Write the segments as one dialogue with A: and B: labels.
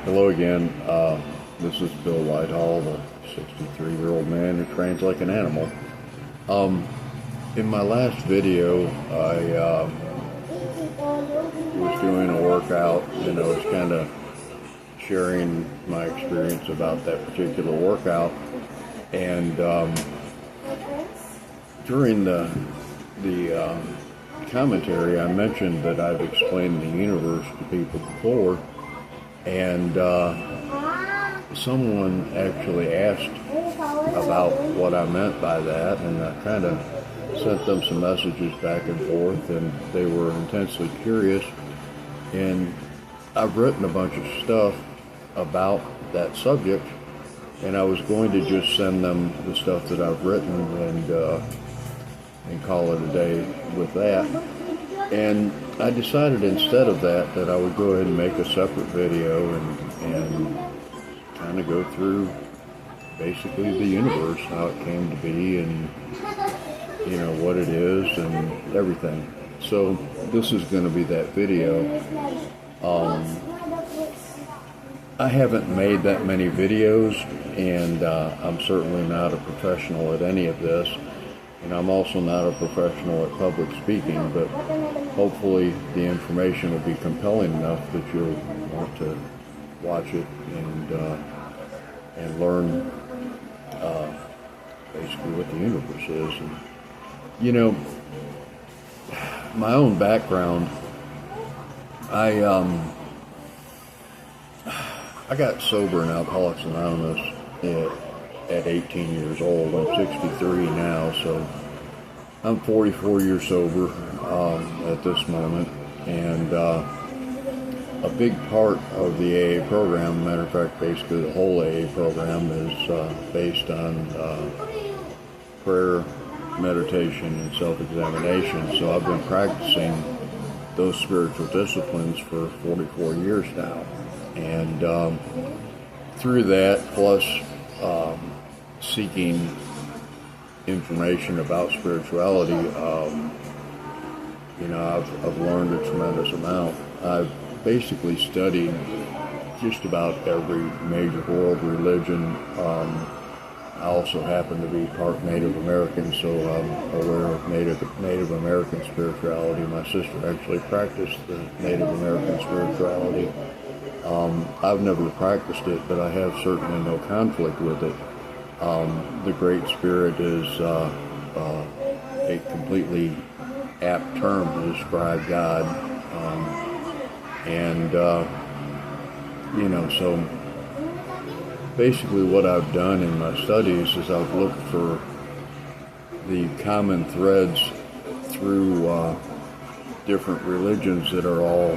A: Hello again. This is Bill Whitehall, the 63-year-old man who trains like an animal. In my last video, I was doing a workout, and I was kind of sharing my experience about that particular workout. And during the commentary, I mentioned that I've explained the universe to people before. And someone actually asked about what I meant by that, and I kind of sent them some messages back and forth, and they were intensely curious. And I've written a bunch of stuff about that subject, and I was going to just send them the stuff that I've written and call it a day with that. And I decided instead of that I would go ahead and make a separate video and kind of go through basically the universe, how it came to be, and what it is and everything. So this is going to be that video. I haven't made that many videos, and I'm certainly not a professional at any of this. And I'm also not a professional at public speaking, but hopefully the information will be compelling enough that you'll want to watch it and learn basically what the universe is. And, my own background, I got sober in Alcoholics Anonymous at 18 years old. I'm 63 now, so I'm 44 years sober at this moment. And a big part of the AA program, matter of fact, basically the whole AA program is based on prayer, meditation, and self-examination. So I've been practicing those spiritual disciplines for 44 years now. And through that, plus seeking information about spirituality, I've learned a tremendous amount. I've basically studied just about every major world religion. I also happen to be part Native American, so I'm aware of Native American spirituality. My sister actually practiced the Native American spirituality. I've never practiced it, but I have certainly no conflict with it. The Great Spirit is a completely apt term to describe God. So basically what I've done in my studies is I've looked for the common threads through different religions that are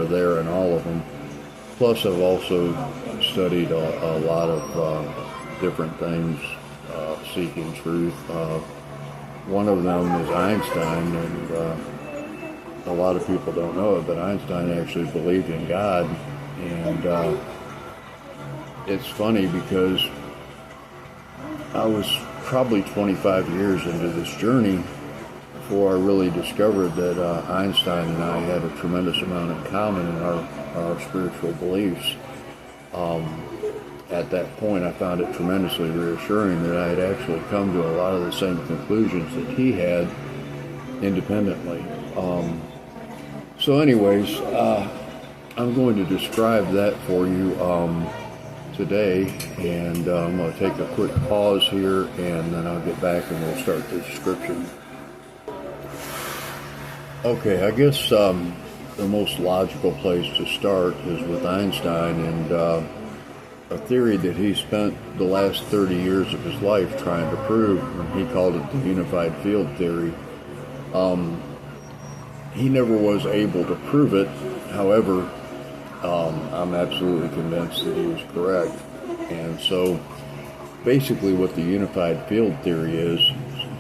A: there in all of them. Plus, I've also studied a lot of different things, seeking truth. One of them is Einstein, and a lot of people don't know it, but Einstein actually believed in God. And it's funny because I was probably 25 years into this journey before I really discovered that Einstein and I had a tremendous amount in common in our spiritual beliefs. At that point, I found it tremendously reassuring that I had actually come to a lot of the same conclusions that he had independently. So anyways, I'm going to describe that for you today, and I'm going to take a quick pause here, and then I'll get back and we'll start the description. Okay, I guess the most logical place to start is with Einstein and a theory that he spent the last 30 years of his life trying to prove, and he called it the unified field theory. He never was able to prove it. However, I'm absolutely convinced that he was correct. And so basically what the unified field theory is,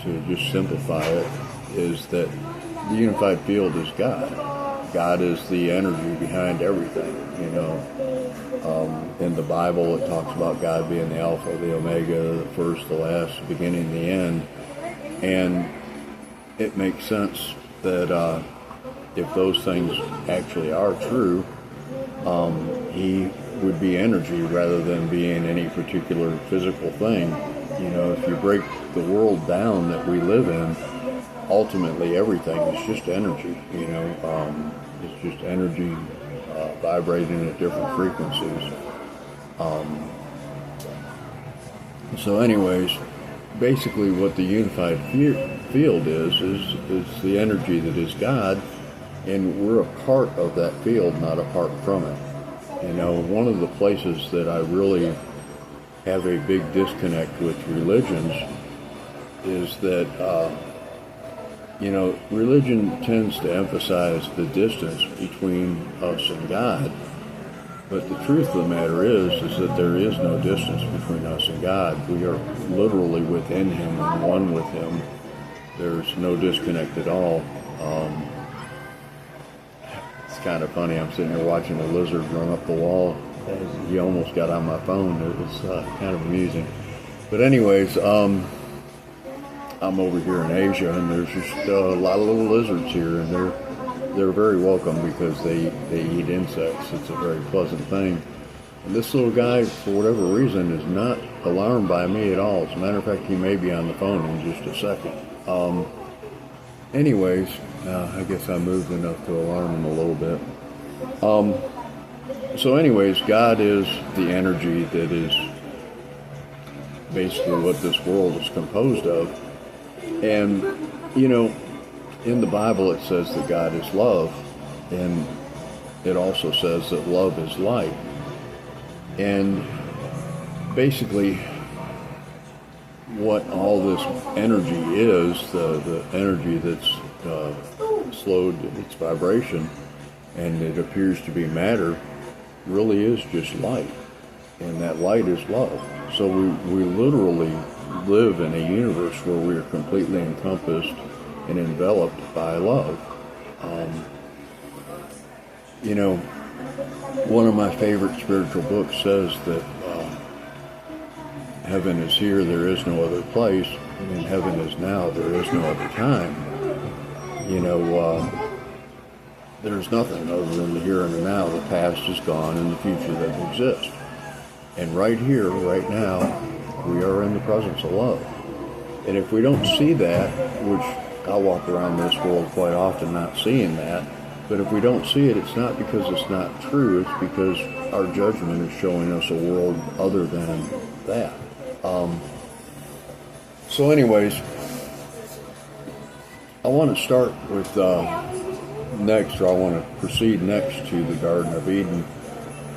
A: to just simplify it, is that the unified field is God. God is the energy behind everything. In the Bible, it talks about God being the Alpha, the Omega, the first, the last, the beginning, the end. And it makes sense that if those things actually are true, he would be energy rather than being any particular physical thing. You know, if you break the world down that we live in, ultimately everything is just energy. You know, it's just energy vibrating at different frequencies. So anyways, basically what the unified field is the energy that is God, and we're a part of that field, not apart from it. You know, one of the places that I really have a big disconnect with religions is that, you know, religion tends to emphasize the distance between us and God. But the truth of the matter is that there is no distance between us and God. We are literally within Him and one with Him. There's no disconnect at all. It's kind of funny. I'm sitting here watching a lizard run up the wall. He almost got on my phone. It was kind of amusing. But anyways, I'm over here in Asia, and there's just a lot of little lizards here, and they're very welcome because they eat insects. It's a very pleasant thing. And this little guy, for whatever reason, is not alarmed by me at all. As a matter of fact, he may be on the phone in just a second. Anyways, I guess I moved enough to alarm him a little bit. So anyways, God is the energy that is basically what this world is composed of. And, you know, in the Bible it says that God is love, and it also says that love is light. And basically what all this energy is, the energy that's slowed its vibration, and it appears to be matter, really is just light. And that light is love. So we literally live in a universe where we are completely encompassed and enveloped by love. You know, one of my favorite spiritual books says that heaven is here, there is no other place, and heaven is now, there is no other time. You know, there's nothing other than the here and the now. The past is gone and the future doesn't exist. And right here, right now, we are in the presence of love. And if we don't see that, which I walk around this world quite often not seeing that, but if we don't see it, it's not because it's not true, it's because our judgment is showing us a world other than that. So anyways, I want to start with next, or I want to proceed next to the Garden of Eden,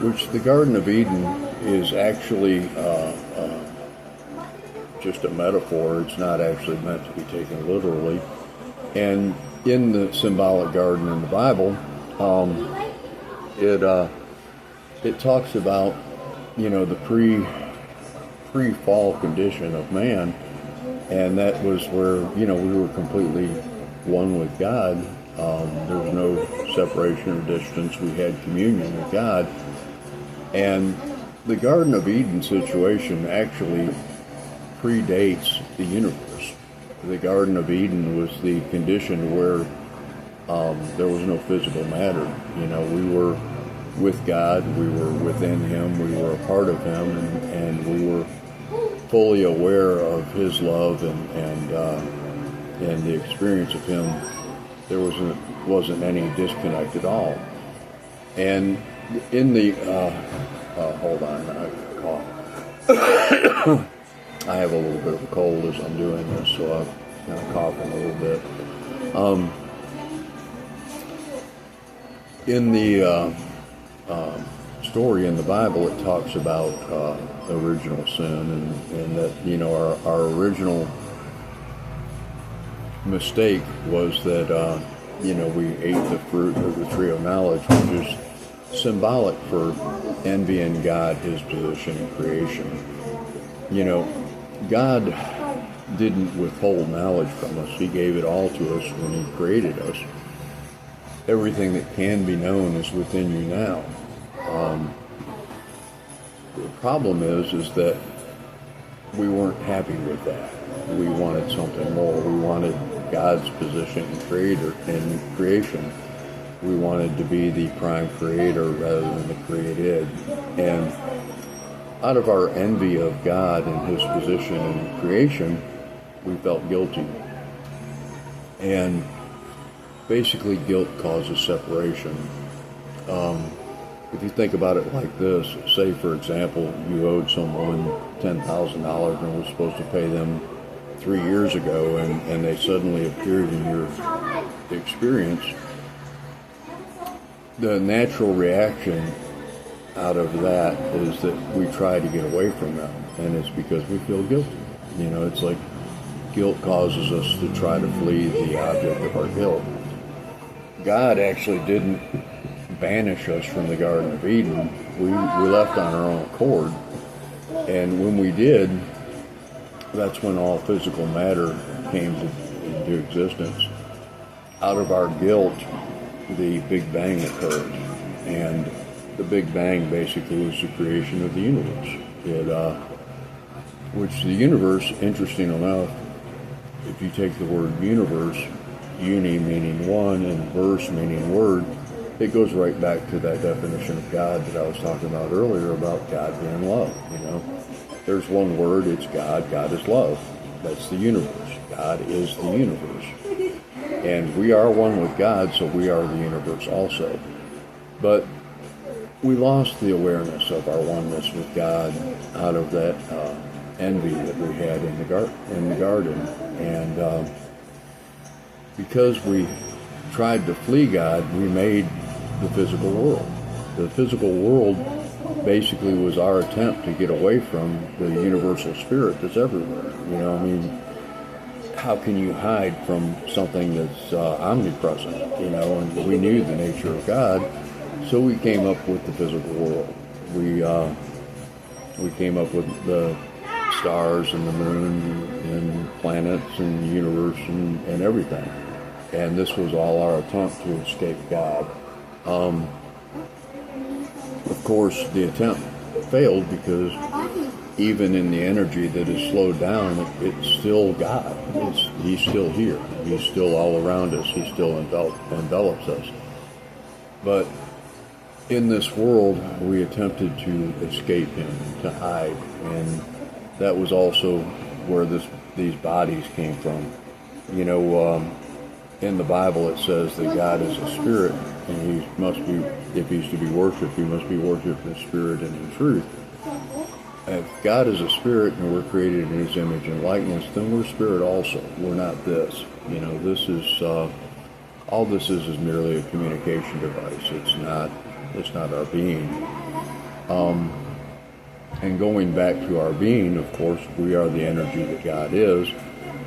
A: which the Garden of Eden is actually just a metaphor. It's not actually meant to be taken literally. And in the symbolic garden in the Bible, it talks about, you know, the pre-fall condition of man, and that was where, you know, we were completely one with God. There was no separation or distance. We had communion with God. And the Garden of Eden situation actually predates the universe. The Garden of Eden was the condition where there was no physical matter. You know, we were with God, we were within Him, we were a part of Him, and we were fully aware of His love and the experience of Him. There wasn't any disconnect at all. And in the hold on, I cough. I have a little bit of a cold as I'm doing this, so I'm kind of coughing a little bit. In the story in the Bible, it talks about original sin, and that, you know, our original mistake was that, you know, we ate the fruit of the tree of knowledge, which is symbolic for envying God, His position in creation. You know, God didn't withhold knowledge from us. He gave it all to us when He created us. Everything that can be known is within you now. The problem is that we weren't happy with that. We wanted something more. We wanted God's position in creation. We wanted to be the prime creator rather than the created. And out of our envy of God and his position in creation, we felt guilty. And basically guilt causes separation. If you think about it like this, say for example, you owed someone $10,000 and were supposed to pay them 3 years ago, and they suddenly appeared in your experience, the natural reaction out of that is that we try to get away from them, and it's because we feel guilty. It's like guilt causes us to try to flee the object of our guilt. God actually didn't banish us from the Garden of Eden. We left on our own accord, and when we did, that's when all physical matter came into existence. Out of our guilt, the Big Bang occurred, and the Big Bang basically was the creation of the universe. Which the universe, interesting enough, if you take the word universe, uni meaning one and verse meaning word, it goes right back to that definition of God that I was talking about earlier about God being love. There's one word, it's God. God is love. That's the universe. God is the universe. And we are one with God, so we are the universe also. But we lost the awareness of our oneness with God out of that envy that we had in the garden. And because we tried to flee God, we made the physical world. The physical world basically was our attempt to get away from the universal spirit that's everywhere. How can you hide from something that's omnipresent? And we knew the nature of God, so we came up with the physical world. We came up with the stars and the moon and planets and the universe and everything. And this was all our attempt to escape God. Of course, the attempt failed because even in the energy that is slowed down, it's still God. He's still here. He's still all around us. He still envelops us. But in this world, we attempted to escape him, to hide. And that was also where these bodies came from. In the Bible it says that God is a spirit, and he must be, if he's to be worshipped, he must be worshipped in spirit and in truth. If God is a spirit and we're created in his image and likeness, then we're spirit also. We're not this. This is all this is merely a communication device. It's not our being. And going back to our being, of course, we are the energy that God is.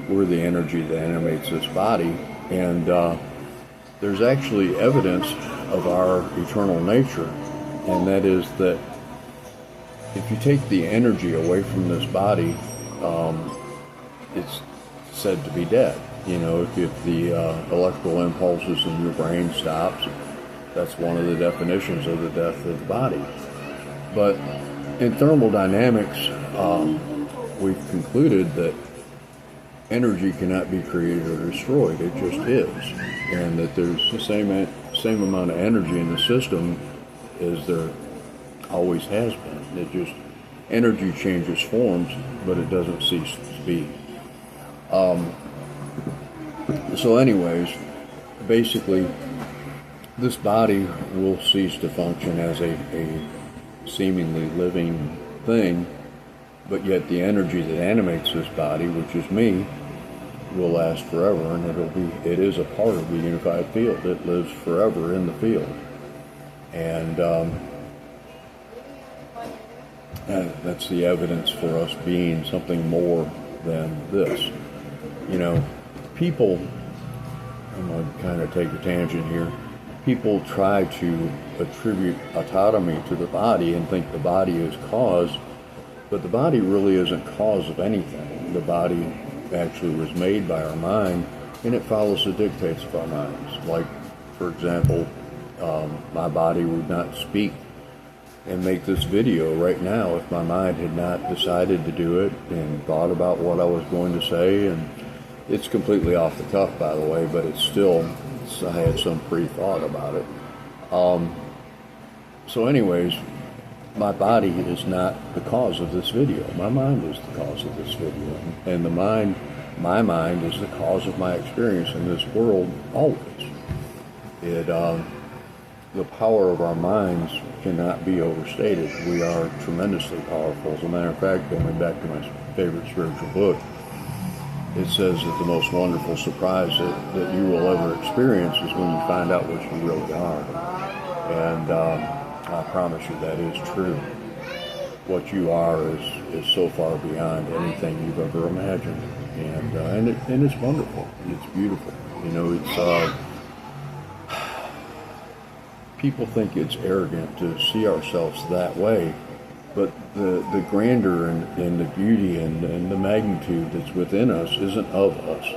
A: We're the energy that animates this body. And there's actually evidence of our eternal nature, and that is that if you take the energy away from this body, it's said to be dead. If the electrical impulses in your brain stops, that's one of the definitions of the death of the body. But in thermodynamics, we've concluded that energy cannot be created or destroyed. It just is. And that there's the same amount of energy in the system as there always has been. Energy changes forms, but it doesn't cease to be. So anyways, basically, this body will cease to function as a seemingly living thing, but yet the energy that animates this body, which is me, will last forever, and it is a part of the unified field. It lives forever in the field. And that's the evidence for us being something more than this. People, I'm going to kind of take a tangent here, people try to attribute autonomy to the body and think the body is cause, but the body really isn't cause of anything. The body actually was made by our mind, and it follows the dictates of our minds. Like, for example, my body would not speak and make this video right now if my mind had not decided to do it and thought about what I was going to say. And it's completely off the cuff, by the way, but it's still I had some pre-thought about it. So anyways, my body is not the cause of this video. My mind is the cause of this video. And my mind is the cause of my experience in this world always. The power of our minds cannot be overstated. We are tremendously powerful. As a matter of fact, going back to my favorite spiritual book, it says that the most wonderful surprise that you will ever experience is when you find out what you really are. And I promise you that is true. What you are is so far beyond anything you've ever imagined. And it's wonderful. It's beautiful. You know, it's people think it's arrogant to see ourselves that way, but the grandeur and the beauty and the magnitude that's within us isn't of us.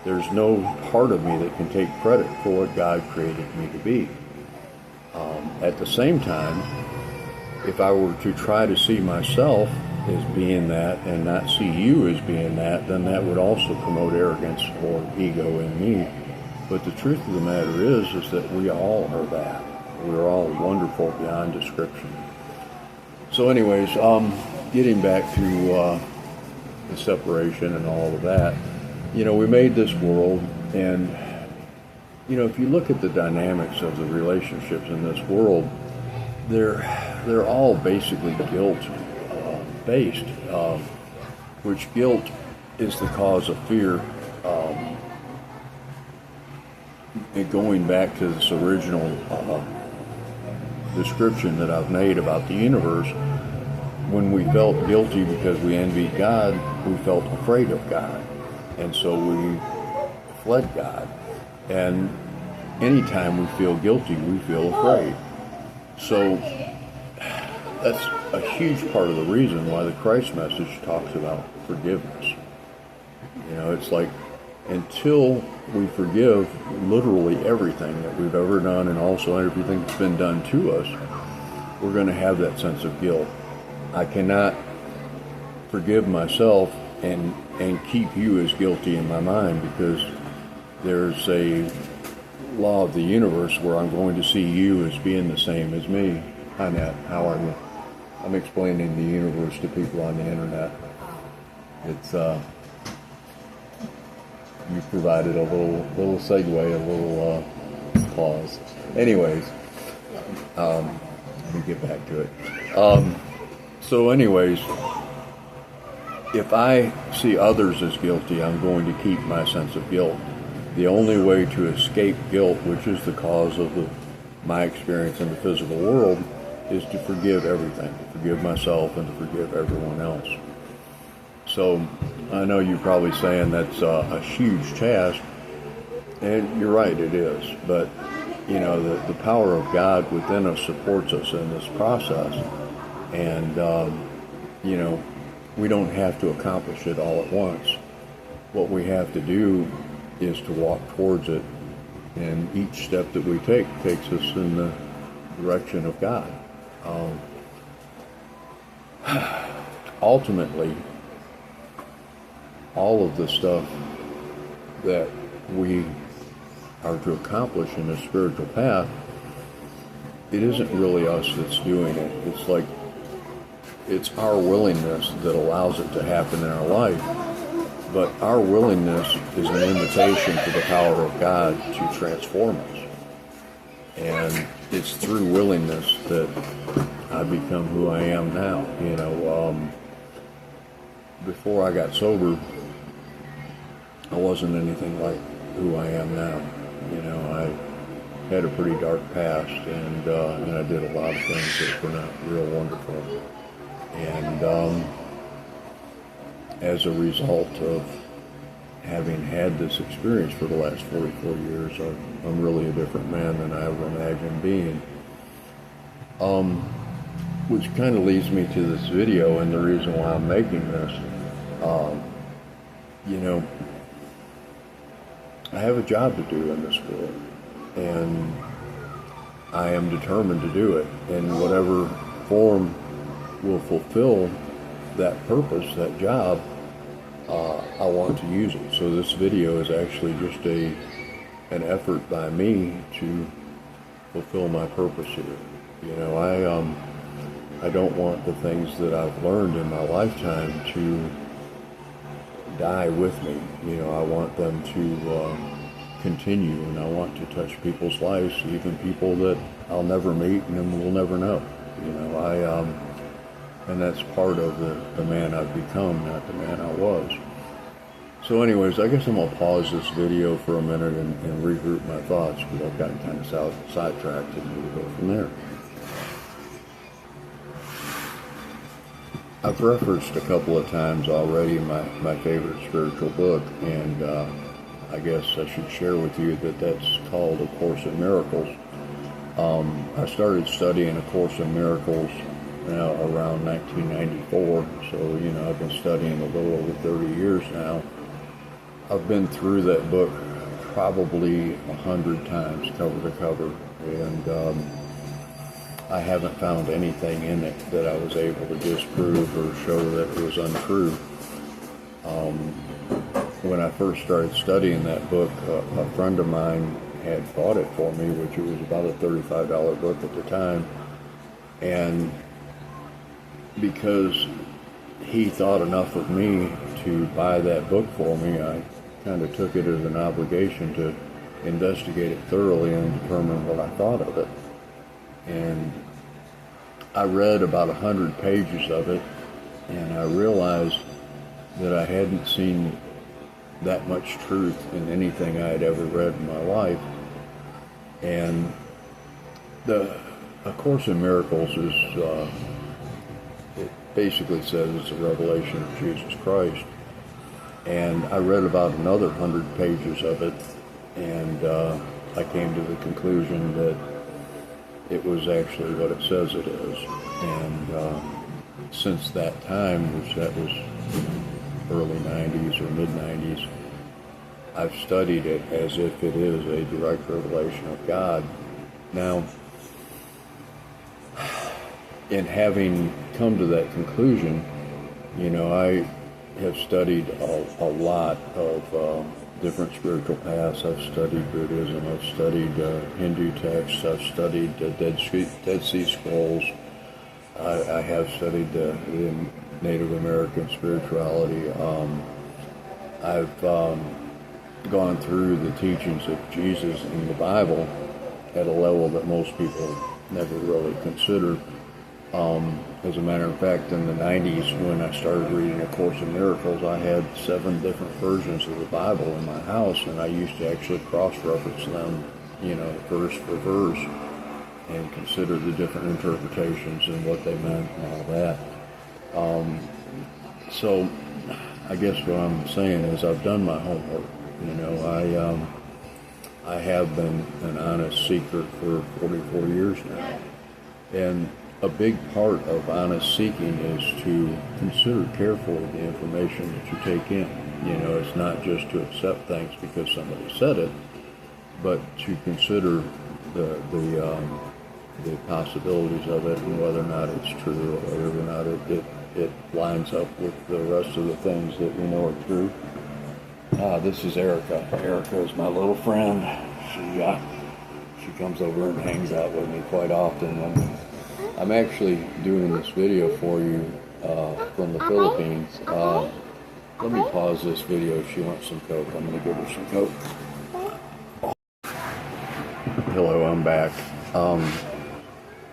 A: There's no part of me that can take credit for what God created me to be. At the same time, if I were to try to see myself as being that and not see you as being that, then that would also promote arrogance or ego in me. But the truth of the matter is that we all are that. We're all wonderful beyond description. So anyways, getting back to the separation and all of that, you know, we made this world, and, you know, if you look at the dynamics of the relationships in this world, they're all basically guilt-based, which guilt is the cause of fear. Going back to this original description that I've made about the universe, when we felt guilty because we envied God, we felt afraid of God, and so we fled God. And anytime we feel guilty, we feel afraid. So that's a huge part of the reason why the Christ message talks about forgiveness. You know, it's like, until we forgive literally everything that we've ever done and also everything that's been done to us, we're going to have that sense of guilt. I cannot forgive myself and keep you as guilty in my mind, because there's a law of the universe where I'm going to see you as being the same as me. Hi, Matt. How are you? I'm explaining the universe to people on the internet. It's you provided a little segue, a little pause. Anyways, let me get back to it. So anyways, if I see others as guilty, I'm going to keep my sense of guilt. The only way to escape guilt, which is the cause of my experience in the physical world, is to forgive everything, to forgive myself and to forgive everyone else. So I know you're probably saying that's a huge task, and you're right, it is. But, you know, the power of God within us supports us in this process. And, you know, we don't have to accomplish it all at once. What we have to do is to walk towards it, and each step that we take takes us in the direction of God. Ultimately, all of the stuff that we are to accomplish in the spiritual path, it isn't really us that's doing it. It's like, it's our willingness that allows it to happen in our life. But our willingness is an invitation to the power of God to transform us. And it's through willingness that I become who I am now. You know, before I got sober, I wasn't anything like who I am now. You know, I had a pretty dark past, and I did a lot of things that were not real wonderful. And as a result of having had this experience for the last 44 years, I'm really a different man than I ever imagined being. Which kind of leads me to this video and the reason why I'm making this. You know, I have a job to do in this world, and I am determined to do it in whatever form will fulfill that purpose, that job. I want to use it. So this video is actually just an effort by me to fulfill my purpose here. You know, I don't want the things that I've learned in my lifetime to die with me. You know, I want them to continue, and I want to touch people's lives, even people that I'll never meet and will never know. You know, and that's part of the man I've become, not the man I was. So anyways, I guess I'm going to pause this video for a minute and regroup my thoughts, because I've gotten kind of sidetracked, and we'll go from there. I've referenced a couple of times already my favorite spiritual book, and I guess I should share with you that that's called A Course in Miracles. I started studying A Course in Miracles around 1994, so, you know, I've been studying a little over 30 years now. I've been through that book probably 100 times, cover to cover, and I haven't found anything in it that I was able to disprove or show that it was untrue. When I first started studying that book, a friend of mine had bought it for me, which it was about a $35 book at the time, and because he thought enough of me to buy that book for me, I kind of took it as an obligation to investigate it thoroughly and determine what I thought of it. And I read about 100 pages of it, and I realized that I hadn't seen that much truth in anything I had ever read in my life. And A Course in Miracles is, it basically says it's a revelation of Jesus Christ. And I read about another 100 pages of it, and I came to the conclusion that it was actually what it says it is. And since that time, which that was early 90s or mid 90s, I've studied it as if it is a direct revelation of God. Now, in having come to that conclusion, you know, I have studied a lot of different spiritual paths. I've studied Buddhism, I've studied Hindu texts, I've studied Dead Sea Scrolls, I have studied the Native American spirituality. I've gone through the teachings of Jesus in the Bible at a level that most people never really consider. As a matter of fact, in the 90s, when I started reading A Course in Miracles, I had 7 different versions of the Bible in my house, and I used to actually cross-reference them, you know, verse for verse, and consider the different interpretations and what they meant and all that. So I guess what I'm saying is I've done my homework. You know, I have been an honest seeker for 44 years now. And a big part of honest seeking is to consider carefully the information that you take in. You know, it's not just to accept things because somebody said it, but to consider the possibilities of it and whether or not it's true, or whether or not it lines up with the rest of the things that we know are true. This is Erica. Erica is my little friend. She comes over and hangs out with me quite often. I'm actually doing this video for you from the Philippines. Let me pause this video. She wants some Coke. I'm going to give her some Coke. Hello, I'm back.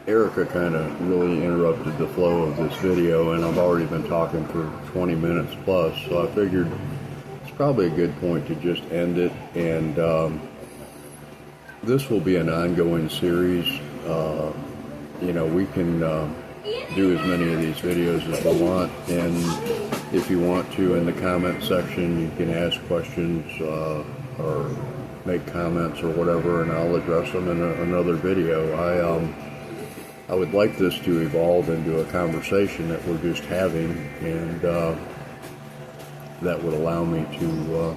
A: Erica kind of really interrupted the flow of this video, and I've already been talking for 20 minutes plus, so I figured it's probably a good point to just end it. And this will be an ongoing series. You know, we can do as many of these videos as we want, and if you want to, in the comment section, you can ask questions or make comments or whatever, and I'll address them in another video. I would like this to evolve into a conversation that we're just having, and that would allow me to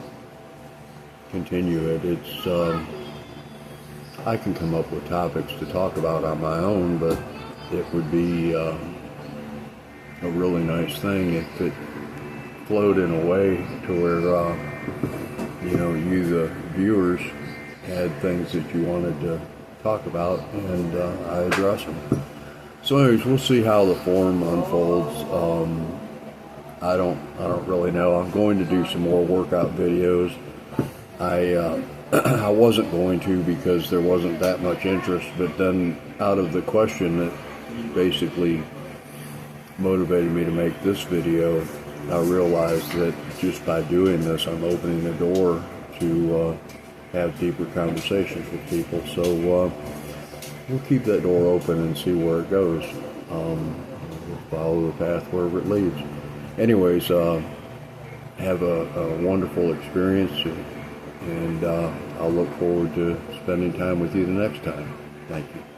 A: continue it. It's I can come up with topics to talk about on my own, but it would be a really nice thing if it flowed in a way to where you know, you the viewers had things that you wanted to talk about, and I address them. So anyways, we'll see how the forum unfolds. I don't really know. I'm going to do some more workout videos. I wasn't going to because there wasn't that much interest, but then out of the question that basically motivated me to make this video, I realized that just by doing this, I'm opening the door to have deeper conversations with people. So we'll keep that door open and see where it goes. We'll follow the path wherever it leads. Anyways, have a wonderful experience, and I'll look forward to spending time with you the next time. Thank you.